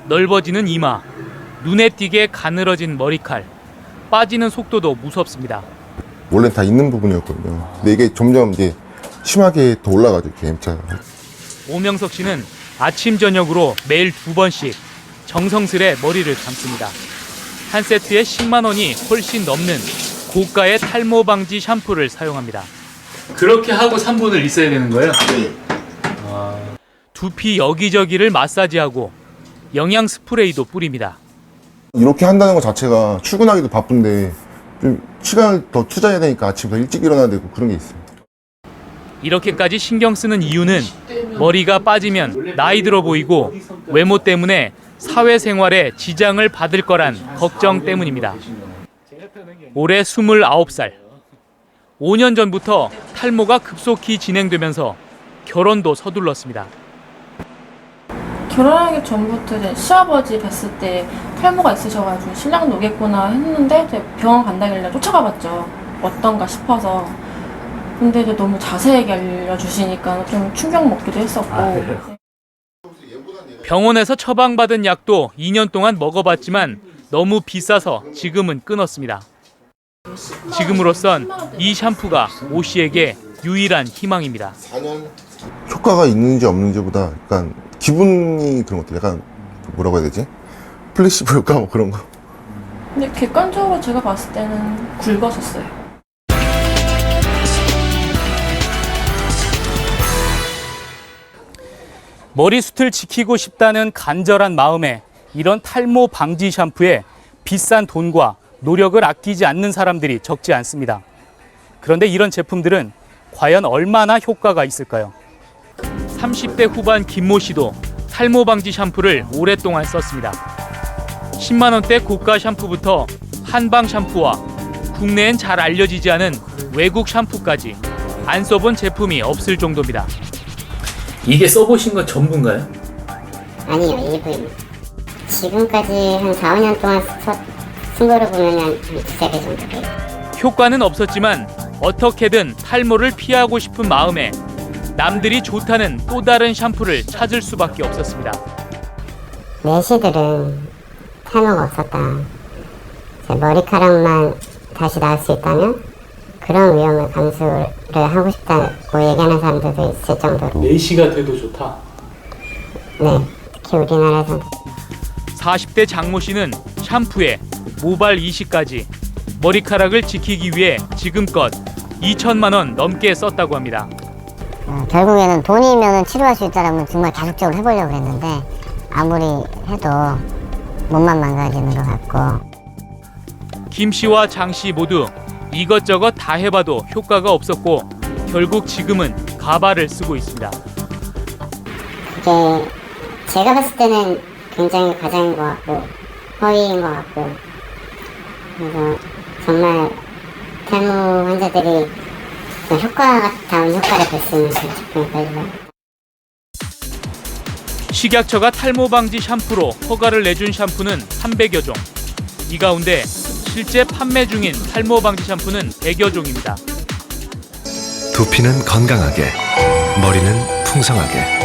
넓어지는 이마, 눈에 띄게 가늘어진 머리칼, 빠지는 속도도 무섭습니다. 원래 다 있는 부분이었거든요. 근데 이게 점점 이제 심하게 더 올라가죠, 이렇게 M자가. 오명석 씨는 아침 저녁으로 매일 2번씩 정성스레 머리를 감습니다. 한 세트에 10만 원이 훨씬 넘는 고가의 탈모 방지 샴푸를 사용합니다. 그렇게 하고 3분을 있어야 되는 거예요? 네. 두피 여기저기를 마사지하고 영양 스프레이도 뿌립니다. 이렇게 한다는 것 자체가 출근하기도 바쁜데 좀 시간을 더 투자해야 되니까 아침 더 일찍 일어나야 되고 그런 게 있어요. 이렇게까지 신경 쓰는 이유는 머리가 빠지면 나이 들어 보이고 외모 때문에 사회생활에 지장을 받을 거란 걱정 때문입니다. 올해 29살. 5년 전부터 탈모가 급속히 진행되면서 결혼도 서둘렀습니다. 결혼하기 전부터 이제 시아버지 뵀을 때 탈모가 있으셔가지고 신랑도 오겠구나 했는데 이제 병원 간다길래 쫓아가 봤죠. 어떤가 싶어서. 근데 이제 너무 자세하게 알려주시니까 좀 충격 먹기도 했었고. 병원에서 처방받은 약도 2년 동안 먹어봤지만 너무 비싸서 지금은 끊었습니다. 지금으로선 이 샴푸가 오 씨에게 유일한 희망입니다. 효과가 있는지 없는지보다 약간 기분이 그런 것들, 약간 뭐라고 해야 되지? 플래시보 효과 뭐 그런 거. 근데 객관적으로 제가 봤을 때는 굵어졌어요. 머리숱을 지키고 싶다는 간절한 마음에 이런 탈모 방지 샴푸에 비싼 돈과 노력을 아끼지 않는 사람들이 적지 않습니다. 그런데 이런 제품들은 과연 얼마나 효과가 있을까요? 30대 후반 김모 씨도 탈모 방지 샴푸를 오랫동안 썼습니다. 10만 원대 고가 샴푸부터 한방 샴푸와 국내엔 잘 알려지지 않은 외국 샴푸까지 안 써본 제품이 없을 정도입니다. 이게 써보신 건 전부인가요? 아니요, 일부입니다. 지금까지 한 4, 5년 동안 쓴 거를 보면 한 두세 배 정도 돼요. 효과는 없었지만 어떻게든 탈모를 피하고 싶은 마음에 남들이 좋다는 또 다른 샴푸를 찾을 수밖에 없었습니다. 내시들은 탈모가 없었다. 머리카락만 다시 나을 수 있다면 그런 위험을 감수를 하고 싶다고 얘기하는 사람들도 있을 정도로. 내시가 돼도 좋다. 네, 특히 우리나라에서는. 40대 장모 씨는 샴푸에 모발 이식까지 머리카락을 지키기 위해 지금껏 2천만 원 넘게 썼다고 합니다. 결국에는 돈이면 치료할 수 있다면 정말 가속적으로 해보려고 했는데 아무리 해도 몸만 망가지는 것 같고. 김 씨와 장 씨 모두 이것저것 다 해봐도 효과가 없었고 결국 지금은 가발을 쓰고 있습니다. 그게 제가 봤을 때는 굉장히 과장인 것 같고 허위인 것 같고, 그래서 정말 탈모 환자들이 효과다운 효과를 볼 수 있는 제품이 걸려요. 식약처가 탈모 방지 샴푸로 허가를 내준 샴푸는 300여 종. 이 가운데 실제 판매 중인 탈모 방지 샴푸는 100여 종입니다. 두피는 건강하게, 머리는 풍성하게.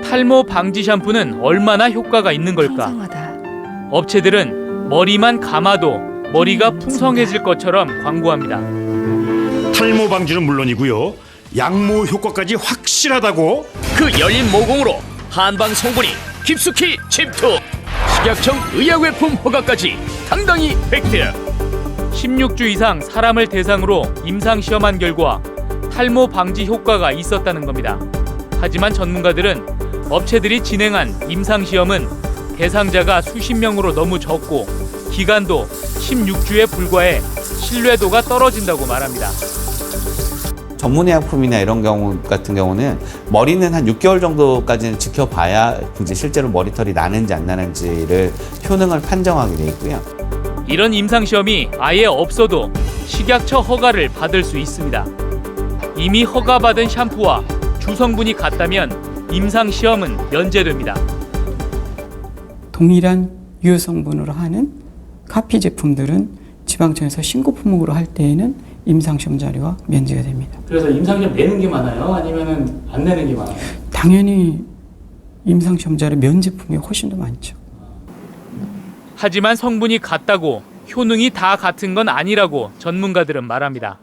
탈모 방지 샴푸는 얼마나 효과가 있는 걸까? 업체들은 머리만 감아도 머리가 풍성해질 것처럼 광고합니다. 탈모 방지는 물론이고요, 양모 효과까지 확실하다고. 그 열린 모공으로 한방 성분이 깊숙이 침투. 식약청 의약외품 허가까지 당당히 획득. 16주 이상 사람을 대상으로 임상시험한 결과 탈모 방지 효과가 있었다는 겁니다. 하지만 전문가들은 업체들이 진행한 임상시험은 대상자가 수십 명으로 너무 적고 기간도 16주에 불과해 신뢰도가 떨어진다고 말합니다. 전문의약품이나 이런 경우 같은 경우는 머리는 한 6개월 정도까지는 지켜봐야 이제 실제로 머리털이 나는지 안 나는지를 효능을 판정하게 돼 있고요. 이런 임상시험이 아예 없어도 식약처 허가를 받을 수 있습니다. 이미 허가받은 샴푸와 주성분이 같다면 임상시험은 면제됩니다. 동일한 유효 성분으로 하는 카피 제품들은 지방청에서 신고 품목으로 할 때에는 임상시험 자료가 면제가 됩니다. 그래서 임상시험 내는 게 많아요? 아니면은 안 내는 게 많아요? 당연히 임상시험 자료 면제품이 훨씬 더 많죠. 하지만 성분이 같다고 효능이 다 같은 건 아니라고 전문가들은 말합니다.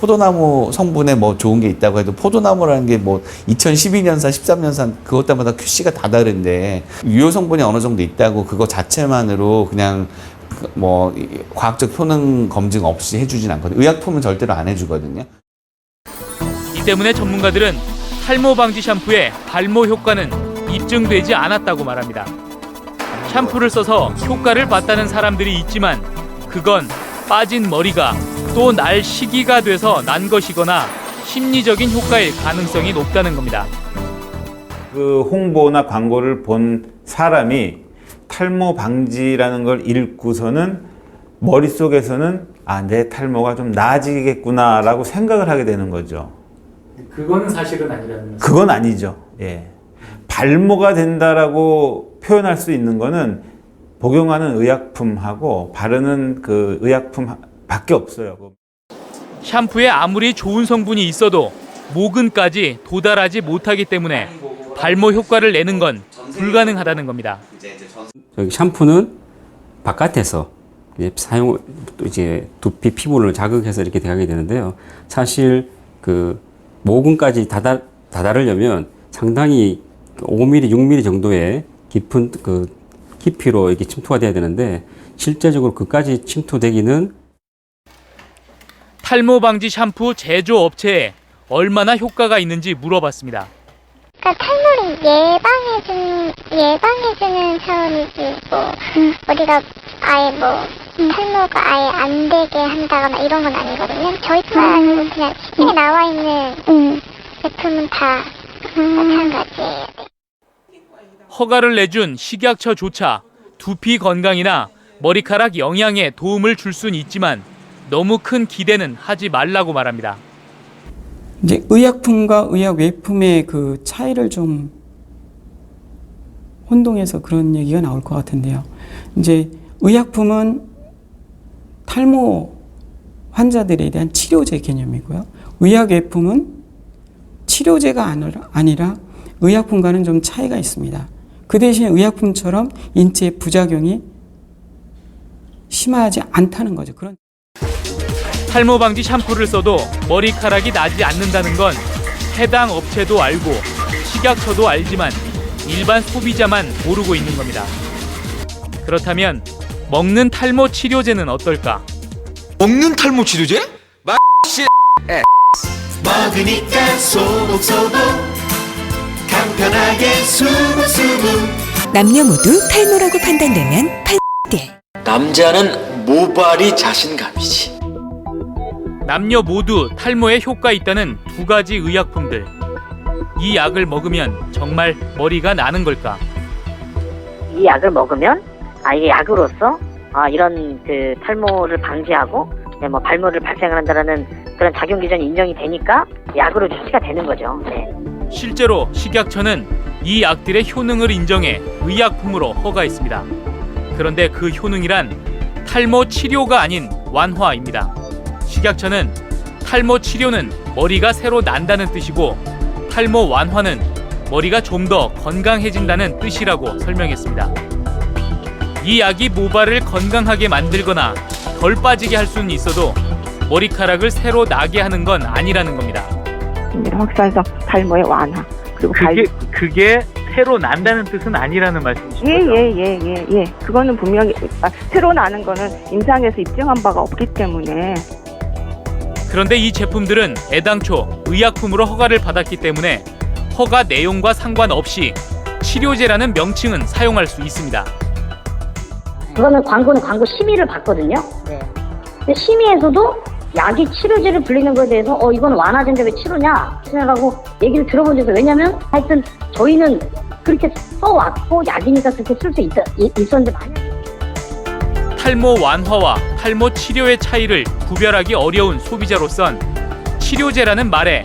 포도나무 성분에 뭐 좋은 게 있다고 해도 포도나무라는 게 뭐 2012년산, 13년산 그것 때마다 QC가 다 다른데 유효 성분이 어느 정도 있다고 그거 자체만으로 그냥 뭐 과학적 효능 검증 없이 해주진 않거든요. 의약품은 절대로 안 해주거든요. 이 때문에 전문가들은 탈모 방지 샴푸의 발모 효과는 입증되지 않았다고 말합니다. 샴푸를 써서 효과를 봤다는 사람들이 있지만 그건 빠진 머리가 또 날 시기가 돼서 난 것이거나 심리적인 효과일 가능성이 높다는 겁니다. 그 홍보나 광고를 본 사람이 탈모 방지라는 걸 읽고서는 머릿속에서는 내 탈모가 좀 나아지겠구나라고 생각을 하게 되는 거죠. 그거는 사실은 아니라는 거죠. 그건 아니죠. 예. 발모가 된다라고 표현할 수 있는 거는 복용하는 의약품하고 바르는 그 의약품 밖에 없어요. 샴푸에 아무리 좋은 성분이 있어도 모근까지 도달하지 못하기 때문에 발모 효과를 내는 건 불가능하다는 겁니다. 저기 샴푸는 바깥에서 사용 또 이제 두피 피부를 자극해서 이렇게 대하게 되는데요. 사실 그 모근까지 다다르려면 상당히 5mm, 6mm 정도의 깊은 그 깊이로 이렇게 침투가 돼야 되는데 실제적으로 그까지 침투되기는 탈모 방지 샴푸 제조 업체에 얼마나 효과가 있는지 물어봤습니다. 그러니까 탈모를 예방해주는 차원이지 우리가 아예 탈모가 아예 안 되게 한다거나 이런 건 아니거든요. 저희 또한 그냥 시중에 나와 있는 제품은 다 마찬가지예요. 허가를 내준 식약처조차 두피 건강이나 머리카락 영양에 도움을 줄 수는 있지만 너무 큰 기대는 하지 말라고 말합니다. 이제 의약품과 의약 외품의 그 차이를 좀 혼동해서 그런 얘기가 나올 것 같은데요. 이제 의약품은 탈모 환자들에 대한 치료제 개념이고요. 의약 외품은 치료제가 아니라 의약품과는 좀 차이가 있습니다. 그 대신에 의약품처럼 인체의 부작용이 심하지 않다는 거죠. 그런 탈모 방지 샴푸를 써도 머리카락이 나지 않는다는 건 해당 업체도 알고 식약처도 알지만 일반 소비자만 모르고 있는 겁니다. 그렇다면 먹는 탈모 치료제는 어떨까? 먹는 탈모 치료제? 먹으니까 소복소복 간편하게 수분수분. 남녀 모두 탈모라고 판단되면 팔. 남자는 모발이 자신감이지. 남녀 모두 탈모에 효과 있다는 두 가지 의약품들. 이 약을 먹으면 정말 머리가 나는 걸까? 이 약을 먹으면 이게 약으로서 이런 그 탈모를 방지하고 발모를 발생한다는 그런 작용 기전이 인정이 되니까 약으로 출시가 되는 거죠. 네. 실제로 식약처는 이 약들의 효능을 인정해 의약품으로 허가했습니다. 그런데 그 효능이란 탈모 치료가 아닌 완화입니다. 식약처는 탈모 치료는 머리가 새로 난다는 뜻이고 탈모 완화는 머리가 좀 더 건강해진다는 뜻이라고 설명했습니다. 이 약이 모발을 건강하게 만들거나 덜 빠지게 할 수는 있어도 머리카락을 새로 나게 하는 건 아니라는 겁니다. 확산성 탈모의 완화 그리고 그게 새로 난다는 뜻은 아니라는 말씀이시죠? 예. 그거는 분명히 새로 나는 거는 임상에서 입증한 바가 없기 때문에. 그런데 이 제품들은 애당초 의약품으로 허가를 받았기 때문에 허가 내용과 상관없이 치료제라는 명칭은 사용할 수 있습니다. 그거는 광고는 광고 심의를 받거든요. 네. 근데 심의에서도 약이 치료제를 불리는 거에 대해서 이건 완화제인데 왜 치료냐 생각하고 얘기를 들어본 적이 있어요. 왜냐면 하여튼 저희는 그렇게 써왔고 약이니까 그렇게 쓸 수 있었는데 만약에 탈모 완화와 탈모 치료의 차이를 구별하기 어려운 소비자로선 치료제라는 말에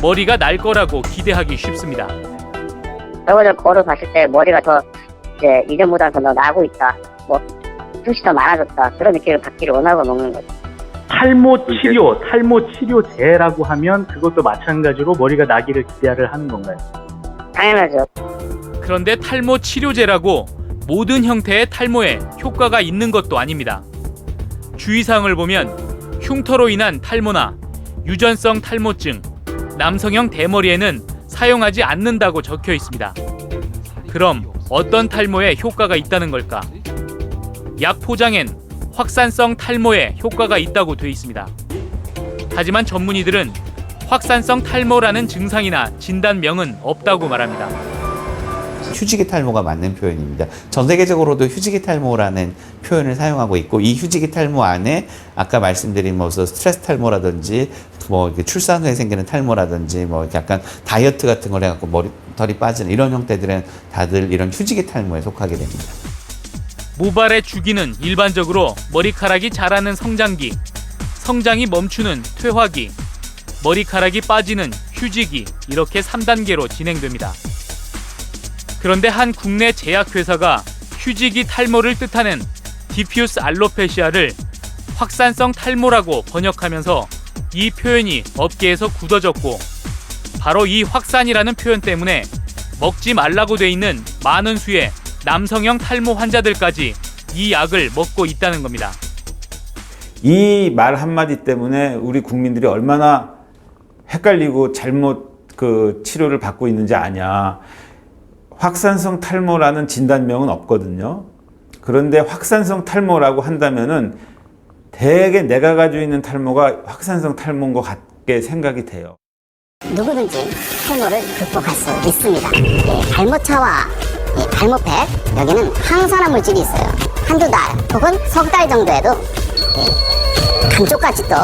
머리가 날 거라고 기대하기 쉽습니다. 저거를 걸어봤을 때 머리가 더 이제 이전보다 더 나고 있다. 숱이 더 많아졌다. 그런 느낌을 받기를 원하고 먹는 거죠. 탈모 치료, 탈모 치료제라고 하면 그것도 마찬가지로 머리가 나기를 기대를 하는 건가요? 당연하죠. 그런데 탈모 치료제라고 모든 형태의 탈모에 효과가 있는 것도 아닙니다. 주의사항을 보면 흉터로 인한 탈모나 유전성 탈모증, 남성형 대머리에는 사용하지 않는다고 적혀 있습니다. 그럼 어떤 탈모에 효과가 있다는 걸까? 약 포장엔 확산성 탈모에 효과가 있다고 돼 있습니다. 하지만 전문의들은 확산성 탈모라는 증상이나 진단명은 없다고 말합니다. 휴지기 탈모가 맞는 표현입니다. 전 세계적으로도 휴지기 탈모라는 표현을 사용하고 있고, 이 휴지기 탈모 안에 아까 말씀드린 뭐 스트레스 탈모라든지 뭐 출산 후에 생기는 탈모라든지 뭐 약간 다이어트 같은 걸 해갖고 머리털이 빠지는 이런 형태들은 다들 이런 휴지기 탈모에 속하게 됩니다. 모발의 주기는 일반적으로 머리카락이 자라는 성장기, 성장이 멈추는 퇴화기, 머리카락이 빠지는 휴지기, 이렇게 3단계로 진행됩니다. 그런데 한 국내 제약회사가 휴지기 탈모를 뜻하는 디퓨스 알로페시아를 확산성 탈모라고 번역하면서 이 표현이 업계에서 굳어졌고, 바로 이 확산이라는 표현 때문에 먹지 말라고 돼 있는 많은 수의 남성형 탈모 환자들까지 이 약을 먹고 있다는 겁니다. 이 말 한마디 때문에 우리 국민들이 얼마나 헷갈리고 잘못 치료를 받고 있는지 아냐. 확산성 탈모라는 진단명은 없거든요. 그런데 확산성 탈모라고 한다면은 대개 내가 가지고 있는 탈모가 확산성 탈모인 것 같게 생각이 돼요. 누구든지 탈모를 극복할 수 있습니다. 발모차와 발모팩, 여기는 항산화 물질이 있어요. 한두 달 혹은 석 달 정도에도 감쪽같이 또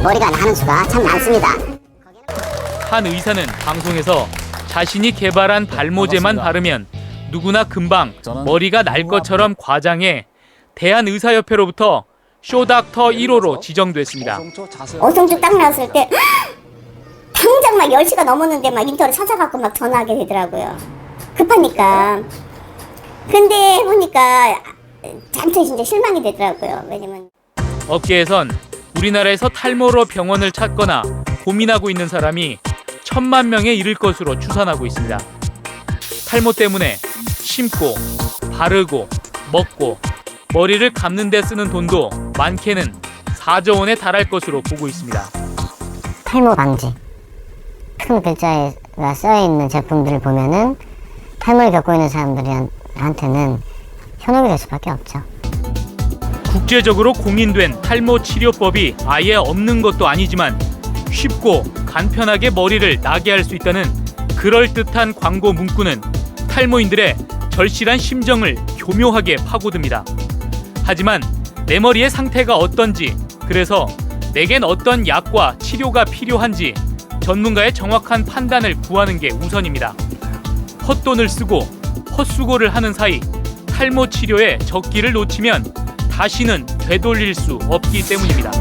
머리가 나는 수가 참 많습니다. 한 의사는 방송에서 자신이 개발한 발모제만 바르면 누구나 금방 머리가 날 것처럼 과장해 대한의사협회로부터 쇼닥터 1호로 지정됐습니다. 어성주 딱 나왔을 때 당장 막 10시가 넘었는데 막 인터넷 찾아갖고 막 전화하게 되더라고요. 급하니까. 근데 보니까 잔뜩 진짜 실망이 되더라고요. 왜냐면 업계에선 우리나라에서 탈모로 병원을 찾거나 고민하고 있는 사람이 1000만 명에 이를 것으로 추산하고 있습니다. 탈모 때문에 심고, 바르고, 먹고, 머리를 감는 데 쓰는 돈도 많게는 4조 원에 달할 것으로 보고 있습니다. 탈모 방지. 큰 글자가 써있는 제품들을 보면은 탈모를 겪고 있는 사람들한테는 현혹이 될 수밖에 없죠. 국제적으로 공인된 탈모 치료법이 아예 없는 것도 아니지만 쉽고 간편하게 머리를 나게 할 수 있다는 그럴듯한 광고 문구는 탈모인들의 절실한 심정을 교묘하게 파고듭니다. 하지만 내 머리의 상태가 어떤지, 그래서 내겐 어떤 약과 치료가 필요한지 전문가의 정확한 판단을 구하는 게 우선입니다. 헛돈을 쓰고 헛수고를 하는 사이 탈모 치료에 적기를 놓치면 다시는 되돌릴 수 없기 때문입니다.